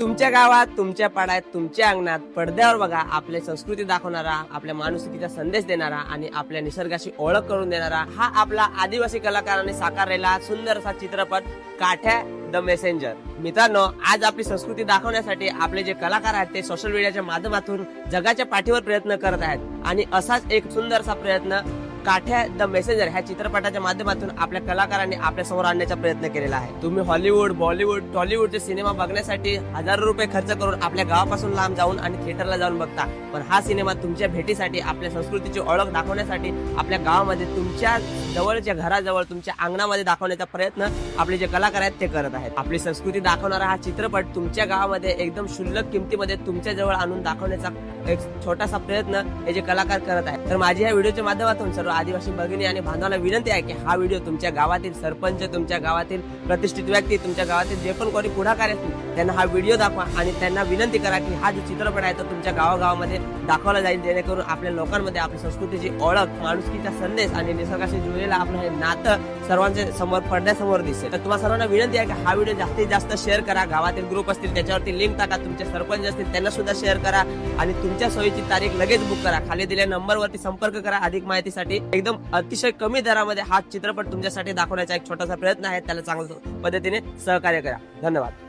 तुमच्या गावात, तुमच्या पाड्यात, तुमच्या अंगणात पडद्यावर बघा आपली संस्कृती दाखवणारा, आपल्या माणुसकीचा संदेश देणारा आणि आपल्या निसर्गाशी ओळख करून देणारा हा आपला आदिवासी कलाकारांनी साकारलेला सुंदर असा चित्रपट काठ्या द मेसेंजर. मित्रांनो, आज आपली संस्कृती दाखवण्यासाठी आपले जे कलाकार आहेत ते सोशल मीडियाच्या माध्यमातून जगाच्या पाठीवर प्रयत्न करत आहेत आणि असाच एक सुंदरसा प्रयत्न काठ्या द मेसेंजर ह्या चित्रपटाच्या माध्यमातून आपल्या कलाकारांनी आपल्या समोर आणण्याचा प्रयत्न केलेला आहे. तुम्ही हॉलिवूड, बॉलिवूड, टॉलिवूडचे सिनेमा बघण्यासाठी हजारो रुपये खर्च करून आपल्या गावापासून लांब जाऊन आणि थिएटरला जाऊन बघता, पण हा सिनेमा तुमच्या भेटीसाठी, आपल्या संस्कृतीची ओळख दाखवण्यासाठी आपल्या गावामध्ये, तुमच्या जवळच्या घराजवळ, तुमच्या अंगणामध्ये दाखवण्याचा प्रयत्न आपले जे कलाकार आहेत ते करत आहेत. आपली संस्कृती दाखवणारा हा चित्रपट तुमच्या गावामध्ये एकदम क्षुल्लक किमतीमध्ये तुमच्या जवळ आणून दाखवण्याचा एक छोटासा प्रयत्न हे जे कलाकार करत आहेत. तर माझी या व्हिडिओच्या माध्यमातून सर्व आदिवासी भगिनी आणि बांधवांना विनंती आहे की हा व्हिडिओ तुमच्या गावातील सरपंच, तुमच्या गावातील प्रतिष्ठित व्यक्ती, तुमच्या गावातील जे पण कोणी पुढाकार असतील त्यांना हा व्हिडिओ दाखवा आणि त्यांना विनंती करा की हा जो चित्रपट आहे तो तुमच्या गावागावामध्ये दाखवला जाईल, जेणेकरून आपल्या लोकांमध्ये आपली संस्कृतीची ओळख, माणुसकीचा संदेश आणि निसर्गाशी जुळलेला आपलं हे नातं सर्वांच्या समोर पडद्यासमोर दिसेल. तर तुम्हाला सर्वांना विनंती आहे की हा व्हिडिओ जास्तीत जास्त शेअर करा. गावातील ग्रुप असतील त्याच्यावरती लिंक टाका, तुमचे सरपंच असतील त्यांना सुद्धा शेअर करा आणि तुमच्या सोयीची तारीख लगेच बुक करा. खाली दिलेल्या नंबरवरती संपर्क करा अधिक माहितीसाठी. एकदम अतिशय कमी दरामध्ये हा चित्रपट तुमच्यासाठी दाखवण्याचा एक छोटासा प्रयत्न आहे, त्याला चांगल्या पद्धतीने सहकार्य करा. धन्यवाद.